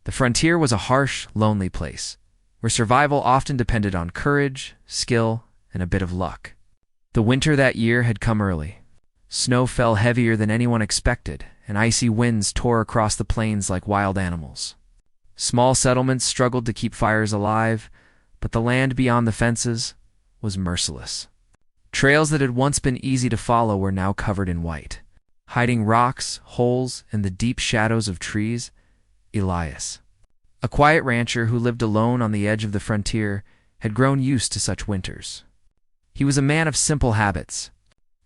The frontier was a harsh, lonely place, where survival often depended on courage, skill, and a bit of luck. The winter that year had come early. Snow fell heavier than anyone expected, and icy winds tore across the plains like wild animals. Small settlements struggled to keep fires alive, but the land beyond the fences was merciless. Trails that had once been easy to follow were now covered in white. Hiding rocks, holes, and the deep shadows of trees, Elias, a quiet rancher who lived alone on the edge of the frontier, had grown used to such winters. He was a man of simple habits.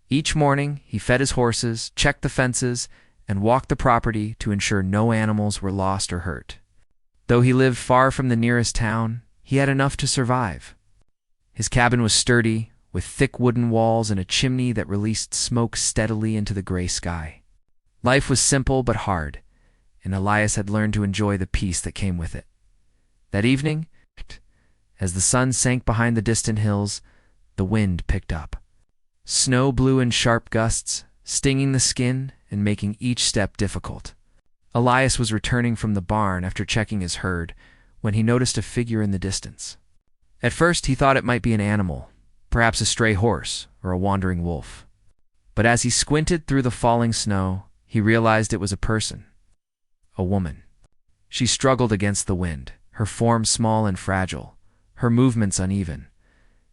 Each morning, he fed his horses, checked the fences, and walked the property to ensure no animals were lost or hurt. Though he lived far from the nearest town, he had enough to survive. His cabin was sturdy, with thick wooden walls and a chimney that released smoke steadily into the gray sky. Life was simple but hard, and Elias had learned to enjoy the peace that came with it. That evening, as the sun sank behind the distant hills, the wind picked up. Snow blew in sharp gusts, stinging the skin and making each step difficult. Elias was returning from the barn after checking his herd when he noticed a figure in the distance. At first he thought it might be an animal, perhaps a stray horse or a wandering wolf. But as he squinted through the falling snow, he realized it was a person, a woman. She struggled against the wind, her form small and fragile, her movements uneven.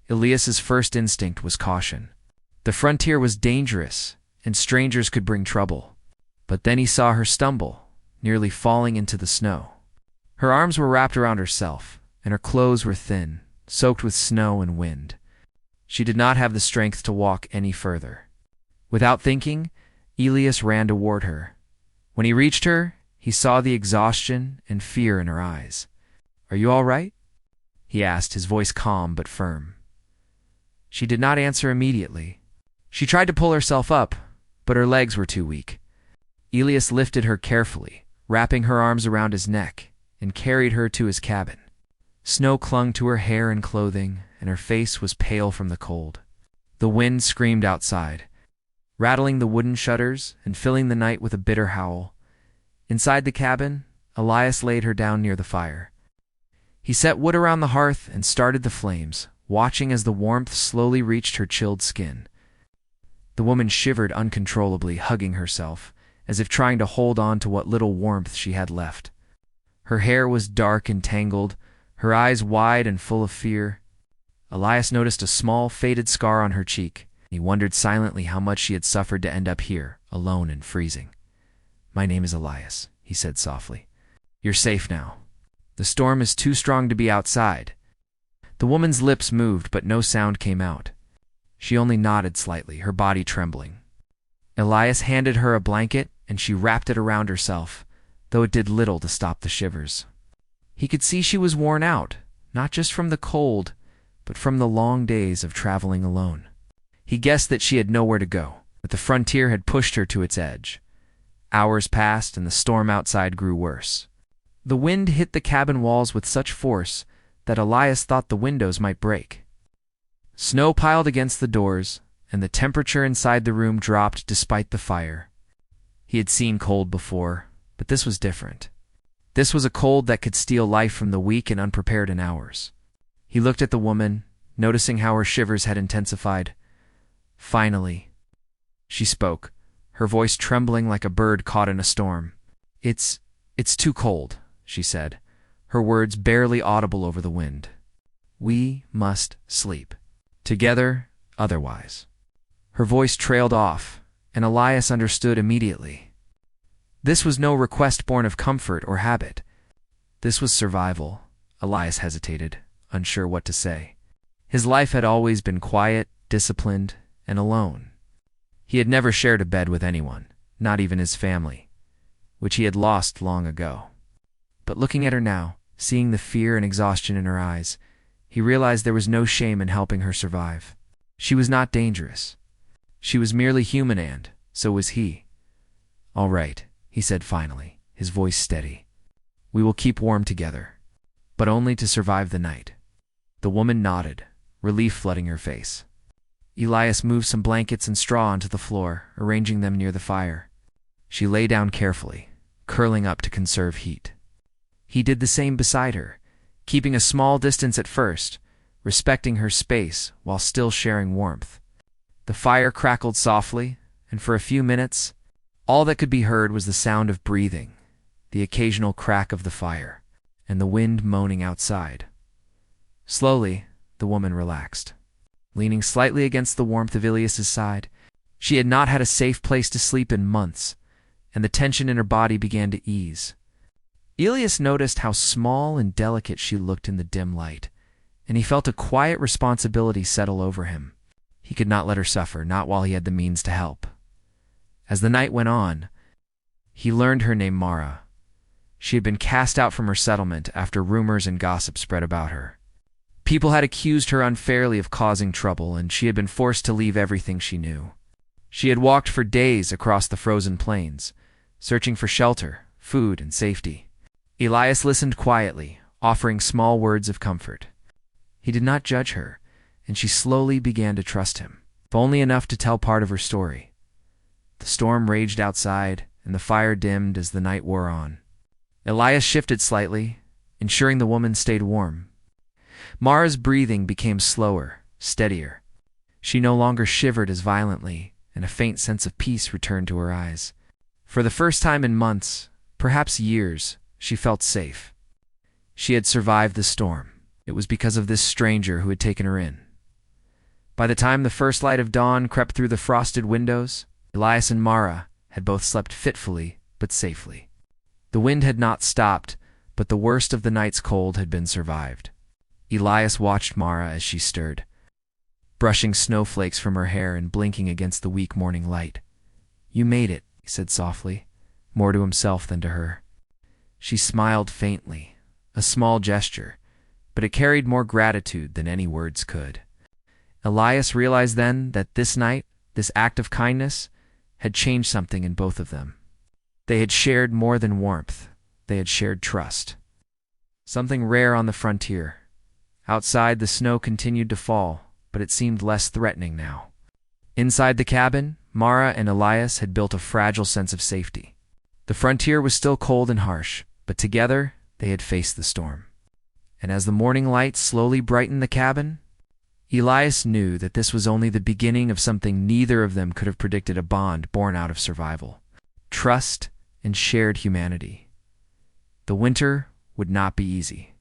Elias's first instinct was caution. The frontier was dangerous, and strangers could bring trouble. But then he saw her stumble, nearly falling into the snow. Her arms were wrapped around herself, and her clothes were thin, soaked with snow and wind. She did not have the strength to walk any further. Without thinking, Elias ran toward her. When he reached her, he saw the exhaustion and fear in her eyes. "Are you all right?" he asked, his voice calm but firm. She did not answer immediately. She tried to pull herself up, but her legs were too weak. Elias lifted her carefully, wrapping her arms around his neck, and carried her to his cabin. Snow clung to her hair and clothing, and her face was pale from the cold. The wind screamed outside, rattling the wooden shutters and filling the night with a bitter howl. Inside the cabin, Elias laid her down near the fire. He set wood around the hearth and started the flames, watching as the warmth slowly reached her chilled skin. The woman shivered uncontrollably, hugging herself, as if trying to hold on to what little warmth she had left. Her hair was dark and tangled, her eyes wide and full of fear. Elias noticed a small, faded scar on her cheek. He wondered silently how much she had suffered to end up here, alone and freezing. "My name is Elias," he said softly. "You're safe now. The storm is too strong to be outside." The woman's lips moved, but no sound came out. She only nodded slightly, her body trembling. Elias handed her a blanket, and she wrapped it around herself, though it did little to stop the shivers. He could see she was worn out, not just from the cold, but from the long days of traveling alone. He guessed that she had nowhere to go, that the frontier had pushed her to its edge. Hours passed, and the storm outside grew worse. The wind hit the cabin walls with such force that Elias thought the windows might break. Snow piled against the doors, and the temperature inside the room dropped despite the fire. He had seen cold before, but this was different. This was a cold that could steal life from the weak and unprepared in hours. He looked at the woman, noticing how her shivers had intensified. Finally, she spoke, her voice trembling like a bird caught in a storm. It's too cold," she said, her words barely audible over the wind. "We must sleep. Together, otherwise." Her voice trailed off, and Elias understood immediately. This was no request born of comfort or habit. This was survival. Elias hesitated, unsure what to say. His life had always been quiet, disciplined, and alone. He had never shared a bed with anyone, not even his family, which he had lost long ago. But looking at her now, seeing the fear and exhaustion in her eyes, he realized there was no shame in helping her survive. She was not dangerous. She was merely human, and so was he. "All right," he said finally, his voice steady. "We will keep warm together, but only to survive the night." The woman nodded, relief flooding her face. Elias moved some blankets and straw onto the floor, arranging them near the fire. She lay down carefully, curling up to conserve heat. He did the same beside her, keeping a small distance at first, respecting her space while still sharing warmth. The fire crackled softly, and for a few minutes, all that could be heard was the sound of breathing, the occasional crack of the fire, and the wind moaning outside. Slowly, the woman relaxed. Leaning slightly against the warmth of Ilias's side, she had not had a safe place to sleep in months, and the tension in her body began to ease. Ilias noticed how small and delicate she looked in the dim light, and he felt a quiet responsibility settle over him. He could not let her suffer, not while he had the means to help. As the night went on, he learned her name Mara. She had been cast out from her settlement after rumors and gossip spread about her. People had accused her unfairly of causing trouble, and she had been forced to leave everything she knew. She had walked for days across the frozen plains, searching for shelter, food, and safety. Ilias listened quietly, offering small words of comfort. He did not judge her, and she slowly began to trust him, if only enough to tell part of her story. The storm raged outside, and the fire dimmed as the night wore on. Ilias shifted slightly, ensuring the woman stayed warm. Mara's breathing became slower, steadier. She no longer shivered as violently, and a faint sense of peace returned to her eyes. For the first time in months, perhaps years, she felt safe. She had survived the storm. It was because of this stranger who had taken her in. By the time the first light of dawn crept through the frosted windows, Ilias and Mara had both slept fitfully but safely. The wind had not stopped, but the worst of the night's cold had been survived. Ilias watched Mara as she stirred, brushing snowflakes from her hair and blinking against the weak morning light. "You made it," he said softly, more to himself than to her. She smiled faintly, a small gesture, but it carried more gratitude than any words could. Ilias realized then that this night, this act of kindness, had changed something in both of them. They had shared more than warmth. They had shared trust. Something rare on the frontier. Outside, the snow continued to fall, but it seemed less threatening now. Inside the cabin, Mara and Ilias had built a fragile sense of safety. The frontier was still cold and harsh, but together they had faced the storm. And as the morning light slowly brightened the cabin, Ilias knew that this was only the beginning of something neither of them could have predicted, a bond born out of survival, trust, and shared humanity. The winter would not be easy.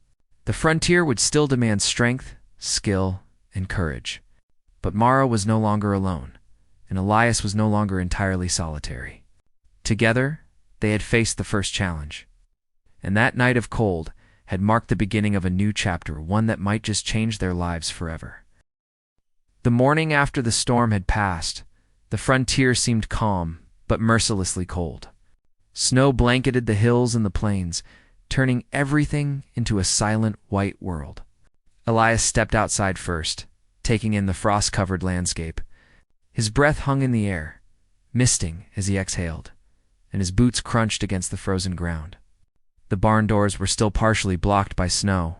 The frontier would still demand strength, skill, and courage. But Mara was no longer alone, and Ilias was no longer entirely solitary. Together, they had faced the first challenge. And that night of cold had marked the beginning of a new chapter, one that might just change their lives forever. The morning after the storm had passed, the frontier seemed calm, but mercilessly cold. Snow blanketed the hills and the plains, turning everything into a silent white world. Ilias stepped outside first, taking in the frost-covered landscape. His breath hung in the air, misting as he exhaled, and his boots crunched against the frozen ground. The barn doors were still partially blocked by snow,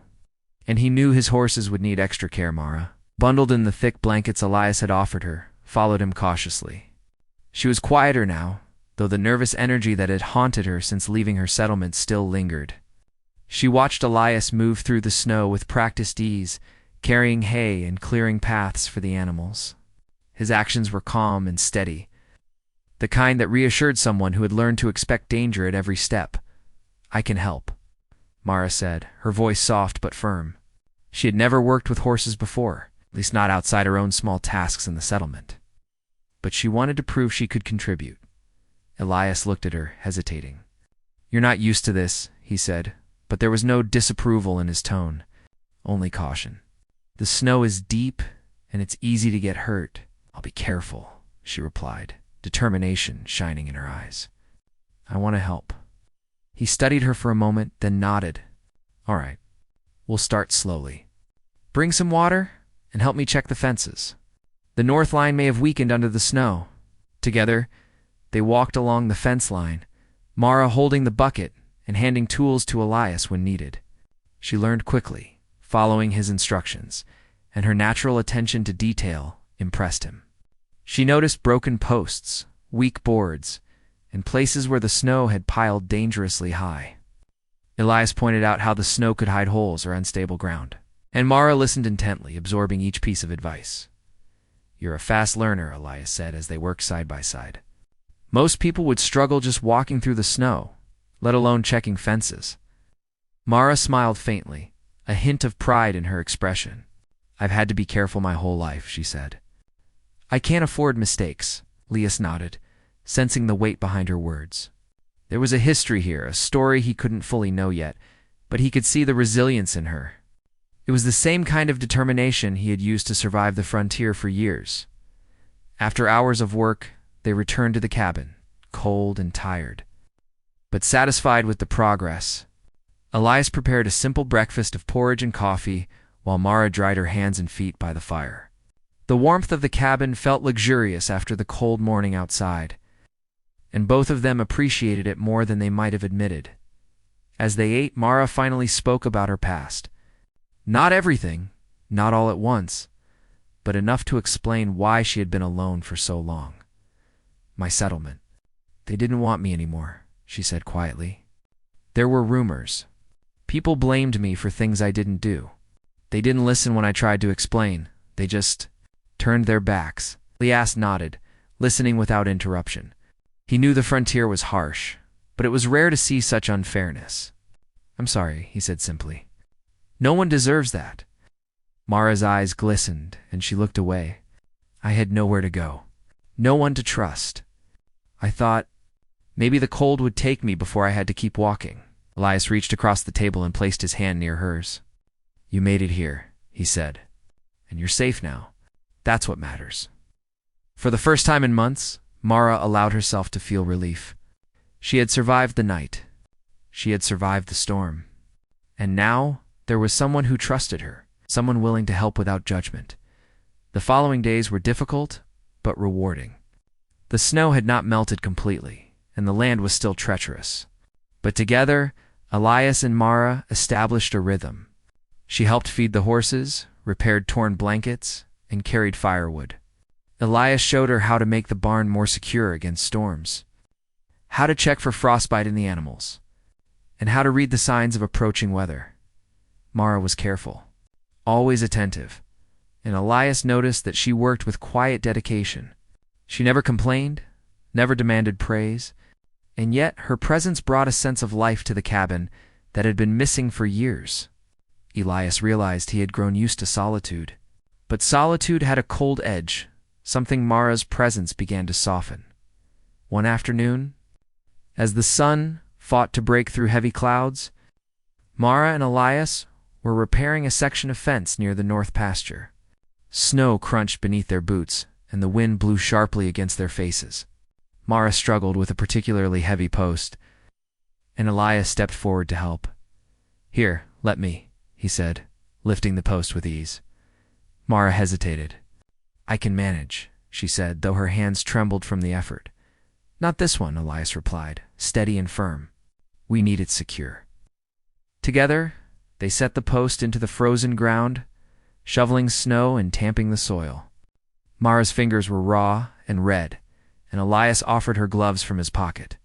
and he knew his horses would need extra care. Mara, bundled in the thick blankets Ilias had offered her, followed him cautiously. She was quieter now, though the nervous energy that had haunted her since leaving her settlement still lingered. She watched Ilias move through the snow with practiced ease, carrying hay and clearing paths for the animals. His actions were calm and steady, the kind that reassured someone who had learned to expect danger at every step. "I can help," Mara said, her voice soft but firm. She had never worked with horses before, at least not outside her own small tasks in the settlement. But she wanted to prove she could contribute. Ilias looked at her, hesitating. "You're not used to this," he said, but there was no disapproval in his tone, only caution. "The snow is deep, and it's easy to get hurt." "I'll be careful," she replied, determination shining in her eyes. "I want to help." He studied her for a moment, then nodded. "All right, we'll start slowly. Bring some water, and help me check the fences. The north line may have weakened under the snow." Together, they walked along the fence line, Mara holding the bucket and handing tools to Ilias when needed. She learned quickly, following his instructions, and her natural attention to detail impressed him. She noticed broken posts, weak boards, and places where the snow had piled dangerously high. Elias pointed out how the snow could hide holes or unstable ground. And Mara listened intently, absorbing each piece of advice. "You're a fast learner," Elias said as they worked side by side. "Most people would struggle just walking through the snow, let alone checking fences." Mara smiled faintly, a hint of pride in her expression. "I've had to be careful my whole life," she said. "I can't afford mistakes," Elias nodded, sensing the weight behind her words. There was a history here, a story he couldn't fully know yet, but he could see the resilience in her. It was the same kind of determination he had used to survive the frontier for years. After hours of work, they returned to the cabin, cold and tired, but satisfied with the progress. Elias prepared a simple breakfast of porridge and coffee, while Mara dried her hands and feet by the fire. The warmth of the cabin felt luxurious after the cold morning outside, and both of them appreciated it more than they might have admitted. As they ate, Mara finally spoke about her past. Not everything, not all at once, but enough to explain why she had been alone for so long. "My settlement. They didn't want me anymore," she said quietly. "There were rumors. People blamed me for things I didn't do. They didn't listen when I tried to explain. They just turned their backs." Elias nodded, listening without interruption. He knew the frontier was harsh, but it was rare to see such unfairness. "I'm sorry," he said simply. "No one deserves that." Mara's eyes glistened, and she looked away. "I had nowhere to go, no one to trust. I thought maybe the cold would take me before I had to keep walking." Elias reached across the table and placed his hand near hers. "You made it here," he said, "and you're safe now. That's what matters." For the first time in months, Mara allowed herself to feel relief. She had survived the night. She had survived the storm. And now there was someone who trusted her, someone willing to help without judgment. The following days were difficult, but rewarding. The snow had not melted completely, and the land was still treacherous. But together, Elias and Mara established a rhythm. She helped feed the horses, repaired torn blankets, and carried firewood. Elias showed her how to make the barn more secure against storms, how to check for frostbite in the animals, and how to read the signs of approaching weather. Mara was careful, always attentive, and Elias noticed that she worked with quiet dedication. She never complained, never demanded praise, and yet her presence brought a sense of life to the cabin that had been missing for years. Elias realized he had grown used to solitude, but solitude had a cold edge, something Mara's presence began to soften. One afternoon, as the sun fought to break through heavy clouds, Mara and Elias were repairing a section of fence near the north pasture. Snow crunched beneath their boots, and the wind blew sharply against their faces. Mara struggled with a particularly heavy post, and Elias stepped forward to help. "Here, let me," he said, lifting the post with ease. Mara hesitated. "I can manage," she said, though her hands trembled from the effort. "Not this one," Elias replied, steady and firm. "We need it secure." Together, they set the post into the frozen ground, shoveling snow and tamping the soil. Mara's fingers were raw and red, and Elias offered her gloves from his pocket.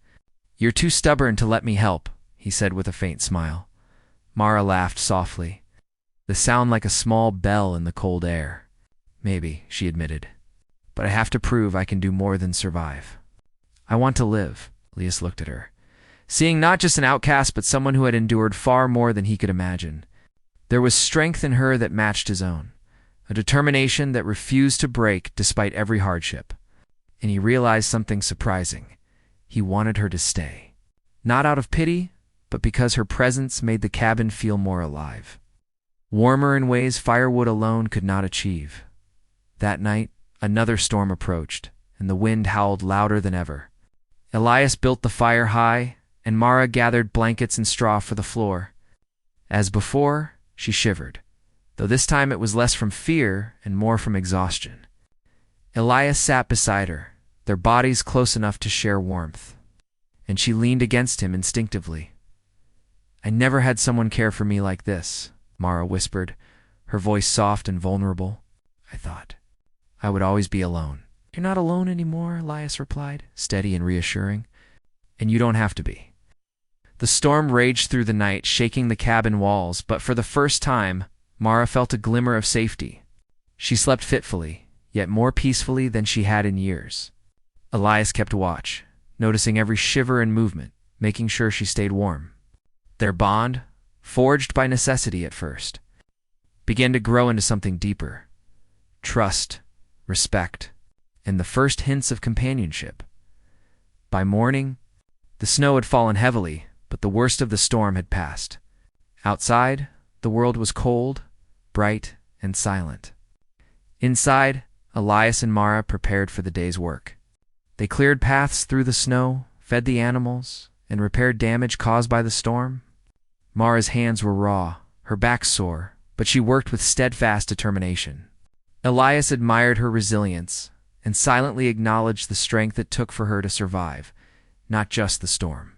"You're too stubborn to let me help," he said with a faint smile. Mara laughed softly, the sound like a small bell in the cold air. "Maybe," she admitted, "but I have to prove I can do more than survive. I want to live." Elias looked at her, seeing not just an outcast but someone who had endured far more than he could imagine. There was strength in her that matched his own, a determination that refused to break despite every hardship. And he realized something surprising. He wanted her to stay. Not out of pity, but because her presence made the cabin feel more alive. Warmer in ways firewood alone could not achieve. That night, another storm approached, and the wind howled louder than ever. Elias built the fire high, and Mara gathered blankets and straw for the floor. As before, she shivered, though this time it was less from fear and more from exhaustion. Elias sat beside her, their bodies close enough to share warmth, and she leaned against him instinctively. "I never had someone care for me like this," Mara whispered, her voice soft and vulnerable. "I thought I would always be alone." "You're not alone anymore," Elias replied, steady and reassuring. "And you don't have to be." The storm raged through the night, shaking the cabin walls, but for the first time, Mara felt a glimmer of safety. She slept fitfully, yet more peacefully than she had in years. Elias kept watch, noticing every shiver and movement, making sure she stayed warm. Their bond, forged by necessity at first, began to grow into something deeper: trust, respect, and the first hints of companionship. By morning, the snow had fallen heavily, but the worst of the storm had passed. Outside, the world was cold, bright, and silent. Inside, Elias and Mara prepared for the day's work. They cleared paths through the snow, fed the animals, and repaired damage caused by the storm. Mara's hands were raw, her back sore, but she worked with steadfast determination. Elias admired her resilience and silently acknowledged the strength it took for her to survive, not just the storm,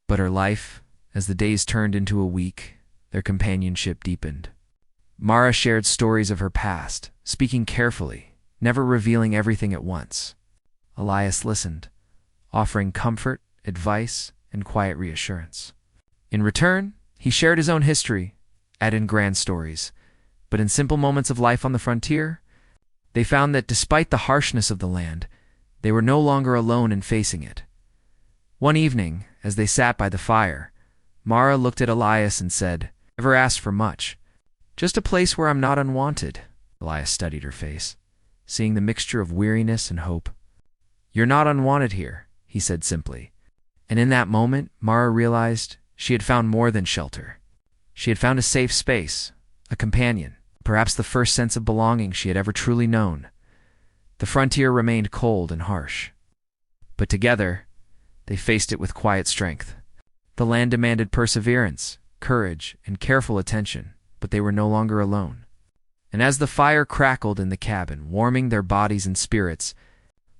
but her life. As the days turned into a week, their companionship deepened. Mara shared stories of her past, speaking carefully, never revealing everything at once. Elias listened, offering comfort, advice, and quiet reassurance. In return, he shared his own history, added in grand stories, but in simple moments of life on the frontier, they found that despite the harshness of the land, they were no longer alone in facing it. One evening, as they sat by the fire, Mara looked at Elias and said, "Never asked for much. Just a place where I'm not unwanted." Elias studied her face, seeing the mixture of weariness and hope. "You're not unwanted here," he said simply. And in that moment, Mara realized she had found more than shelter. She had found a safe space, a companion, perhaps the first sense of belonging she had ever truly known. The frontier remained cold and harsh, but together, they faced it with quiet strength. The land demanded perseverance, courage, and careful attention, but they were no longer alone. And as the fire crackled in the cabin, warming their bodies and spirits,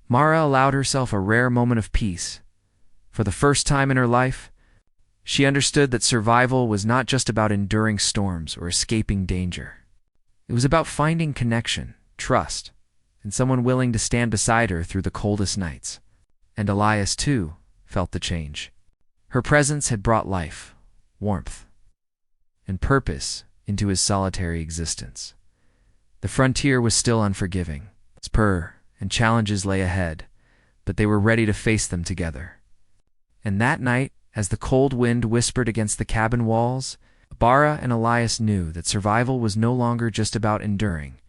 Mara allowed herself a rare moment of peace. For the first time in her life, she understood that survival was not just about enduring storms or escaping danger. It was about finding connection, trust, and someone willing to stand beside her through the coldest nights. And Elias, too, felt the change. Her presence had brought life, warmth, and purpose into his solitary existence. The frontier was still unforgiving. Spur and challenges lay ahead, but they were ready to face them together. And that night, as the cold wind whispered against the cabin walls, Mara and Elias knew that survival was no longer just about enduring,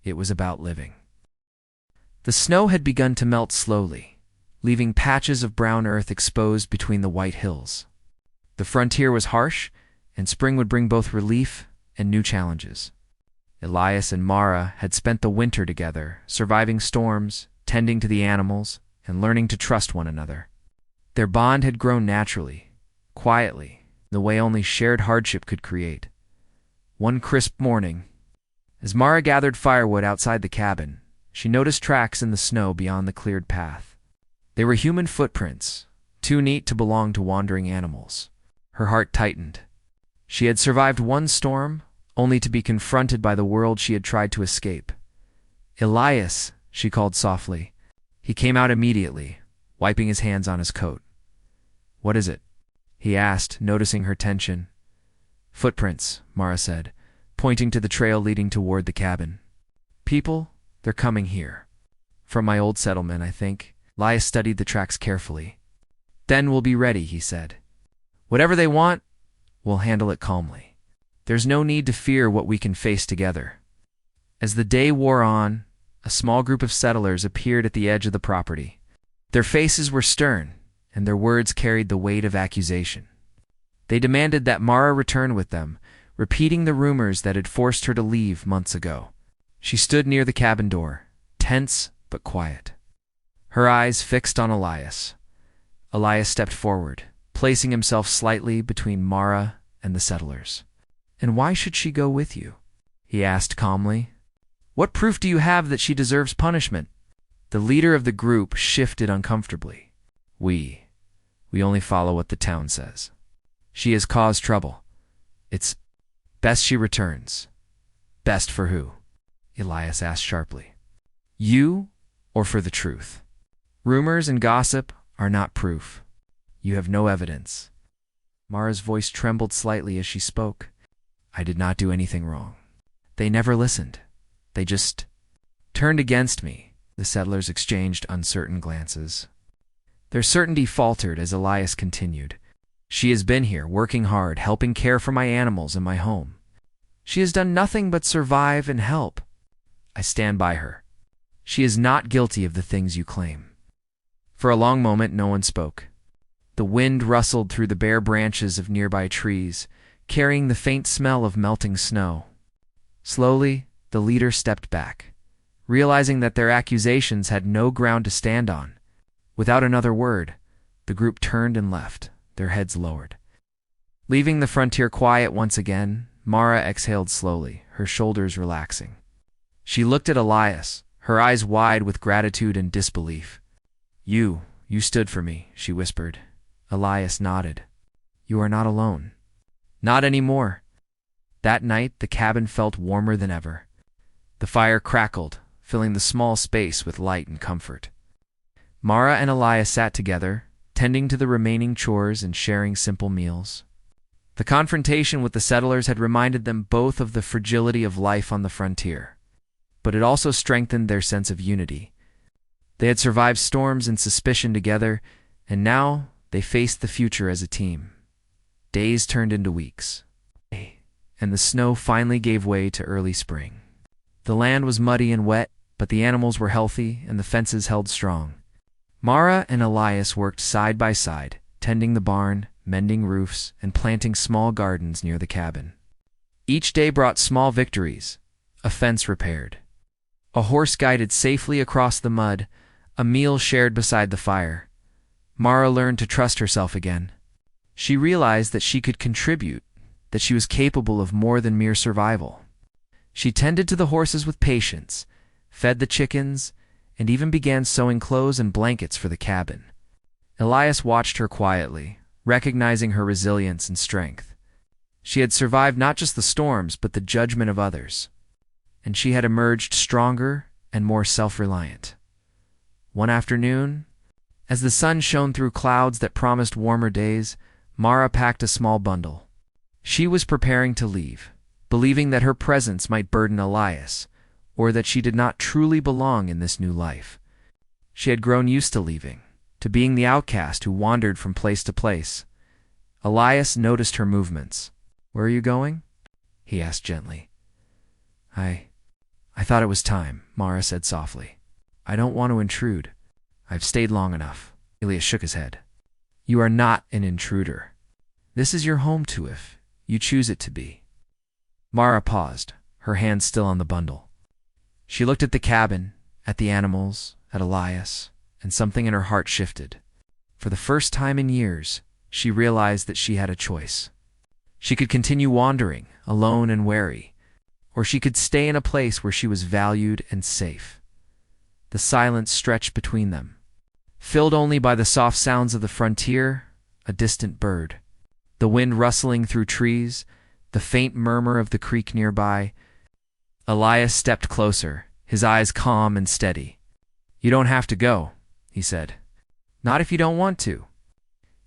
it was about living. The snow had begun to melt slowly, leaving patches of brown earth exposed between the white hills. The frontier was harsh, and spring would bring both relief and new challenges. Elias and Mara had spent the winter together, surviving storms, tending to the animals, and learning to trust one another. Their bond had grown naturally, quietly, the way only shared hardship could create. One crisp morning, as Mara gathered firewood outside the cabin, she noticed tracks in the snow beyond the cleared path. They were human footprints, too neat to belong to wandering animals. Her heart tightened. She had survived one storm, only to be confronted by the world she had tried to escape. "Elias," she called softly. He came out immediately, wiping his hands on his coat. "What is it?" he asked, noticing her tension. "Footprints," Mara said, pointing to the trail leading toward the cabin. "People, they're coming here. From my old settlement, I think." Elias studied the tracks carefully. "Then we'll be ready," he said. "Whatever they want, we'll handle it calmly. There's no need to fear what we can face together." As the day wore on, a small group of settlers appeared at the edge of the property. Their faces were stern, and their words carried the weight of accusation. They demanded that Mara return with them, repeating the rumors that had forced her to leave months ago. She stood near the cabin door, tense but quiet, her eyes fixed on Elias. Elias stepped forward, placing himself slightly between Mara and the settlers. "And why should she go with you?" he asked calmly. "What proof do you have that she deserves punishment?" The leader of the group shifted uncomfortably. We only follow what the town says. She has caused trouble. It's best she returns." "Best for who?" Elias asked sharply. "You, or for the truth? Rumors and gossip are not proof. You have no evidence. Mara's voice trembled slightly as she spoke. I did not do anything wrong. They never listened. They just turned against me. The settlers exchanged uncertain glances. Their certainty faltered as Elias continued. She has been here, working hard, helping care for my animals and my home. She has done nothing but survive and help. I stand by her. She is not guilty of the things you claim. For a long moment, no one spoke. The wind rustled through the bare branches of nearby trees, carrying the faint smell of melting snow. Slowly, the leader stepped back, realizing that their accusations had no ground to stand on. Without another word, the group turned and left, their heads lowered. Leaving the frontier quiet once again, Mara exhaled slowly, her shoulders relaxing. She looked at Elias, her eyes wide with gratitude and disbelief. You stood for me," she whispered. Elias nodded. "You are not alone." "Not anymore." That night, the cabin felt warmer than ever. The fire crackled, filling the small space with light and comfort. Mara and Elias sat together, tending to the remaining chores and sharing simple meals. The confrontation with the settlers had reminded them both of the fragility of life on the frontier, but it also strengthened their sense of unity. They had survived storms and suspicion together, and now they faced the future as a team. Days turned into weeks, and the snow finally gave way to early spring. The land was muddy and wet, but the animals were healthy and the fences held strong. Mara and Elias worked side by side, tending the barn, mending roofs, and planting small gardens near the cabin. Each day brought small victories: a fence repaired, a horse guided safely across the mud, a meal shared beside the fire. Mara learned to trust herself again. She realized that she could contribute, that she was capable of more than mere survival. She tended to the horses with patience, fed the chickens, and even began sewing clothes and blankets for the cabin. Elias watched her quietly, recognizing her resilience and strength. She had survived not just the storms, but the judgment of others, and she had emerged stronger and more self-reliant. One afternoon, as the sun shone through clouds that promised warmer days, Mara packed a small bundle. She was preparing to leave, believing that her presence might burden Elias, or that she did not truly belong in this new life. She had grown used to leaving, to being the outcast who wandered from place to place. Elias noticed her movements. "Where are you going?" he asked gently. I thought it was time," Mara said softly. "I don't want to intrude. I've stayed long enough." Elias shook his head. "You are not an intruder. This is your home too, if you choose it to be." Mara paused, her hand still on the bundle. She looked at the cabin, at the animals, at Elias, and something in her heart shifted. For the first time in years, she realized that she had a choice. She could continue wandering, alone and wary, or she could stay in a place where she was valued and safe. The silence stretched between them, filled only by the soft sounds of the frontier, a distant bird, the wind rustling through trees, the faint murmur of the creek nearby. Elias stepped closer, his eyes calm and steady. "You don't have to go," he said. "Not if you don't want to.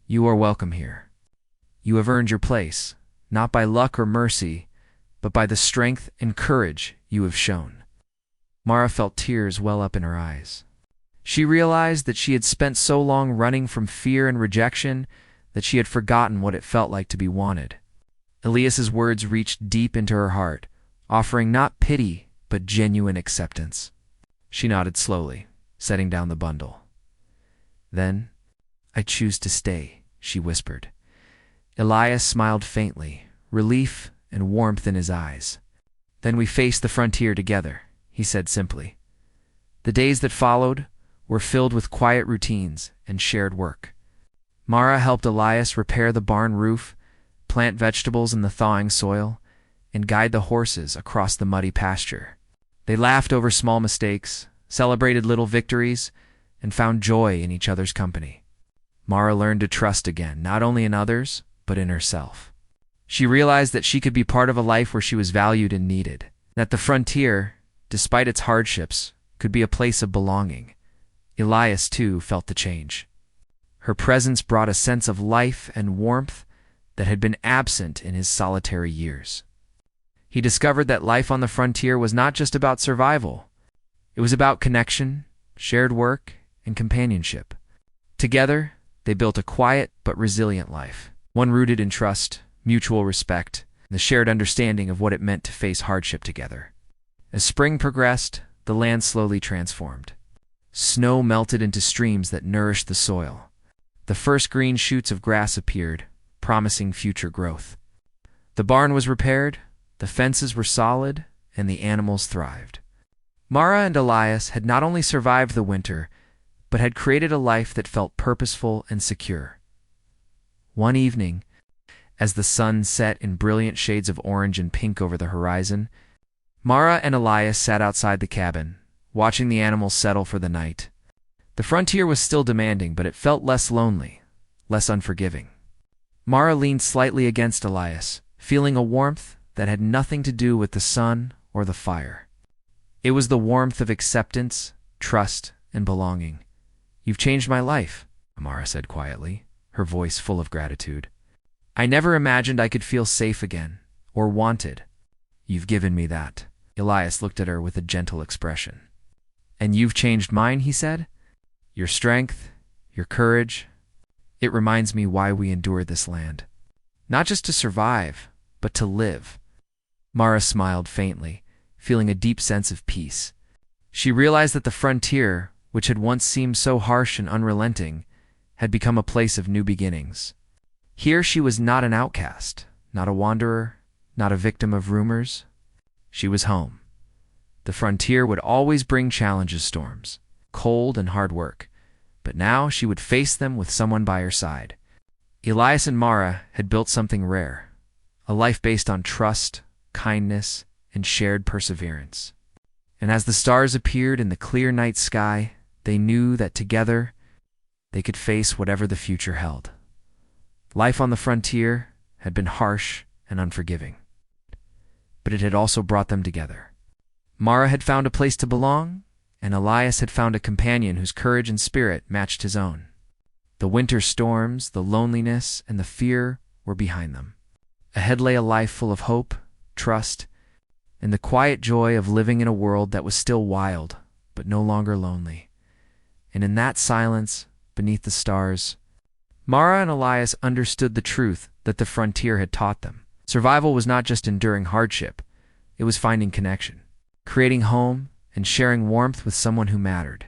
You are welcome here. You have earned your place, not by luck or mercy, but by the strength and courage you have shown." Mara felt tears well up in her eyes. She realized that she had spent so long running from fear and rejection that she had forgotten what it felt like to be wanted. Elias's words reached deep into her heart, offering not pity, but genuine acceptance. She nodded slowly, setting down the bundle. "Then, I choose to stay," she whispered. Elias smiled faintly, relief and warmth in his eyes. "Then we face the frontier together," he said simply. The days that followed were filled with quiet routines and shared work. Mara helped Elias repair the barn roof, plant vegetables in the thawing soil, and guide the horses across the muddy pasture. They laughed over small mistakes, celebrated little victories, and found joy in each other's company. Mara learned to trust again, not only in others, but in herself. She realized that she could be part of a life where she was valued and needed, that the frontier, despite its hardships, could be a place of belonging. Elias, too, felt the change. Her presence brought a sense of life and warmth that had been absent in his solitary years. He discovered that life on the frontier was not just about survival. It was about connection, shared work, and companionship. Together, they built a quiet but resilient life, one rooted in trust, mutual respect, and the shared understanding of what it meant to face hardship together. As spring progressed, the land slowly transformed. Snow melted into streams that nourished the soil. The first green shoots of grass appeared, promising future growth. The barn was repaired, the fences were solid, and the animals thrived. Mara and Elias had not only survived the winter, but had created a life that felt purposeful and secure. One evening, as the sun set in brilliant shades of orange and pink over the horizon, Mara and Elias sat outside the cabin, watching the animals settle for the night. The frontier was still demanding, but it felt less lonely, less unforgiving. Mara leaned slightly against Elias, feeling a warmth that had nothing to do with the sun or the fire. It was the warmth of acceptance, trust, and belonging. "You've changed my life," Mara said quietly, her voice full of gratitude. "I never imagined I could feel safe again, or wanted. You've given me that." Elias looked at her with a gentle expression. "And you've changed mine," he said. "Your strength, your courage. It reminds me why we endured this land. Not just to survive, but to live." Mara smiled faintly, feeling a deep sense of peace. She realized that the frontier, which had once seemed so harsh and unrelenting, had become a place of new beginnings. Here she was not an outcast, not a wanderer, not a victim of rumors. She was home. The frontier would always bring challenges, storms, cold and hard work, but now she would face them with someone by her side. Elias and Mara had built something rare, a life based on trust, kindness, and shared perseverance. And as the stars appeared in the clear night sky, they knew that together they could face whatever the future held. Life on the frontier had been harsh and unforgiving, but it had also brought them together. Mara had found a place to belong, and Elias had found a companion whose courage and spirit matched his own. The winter storms, the loneliness, and the fear were behind them. Ahead lay a life full of hope, trust, and the quiet joy of living in a world that was still wild, but no longer lonely. And in that silence, beneath the stars, Mara and Elias understood the truth that the frontier had taught them. Survival was not just enduring hardship, it was finding connection, creating home, and sharing warmth with someone who mattered.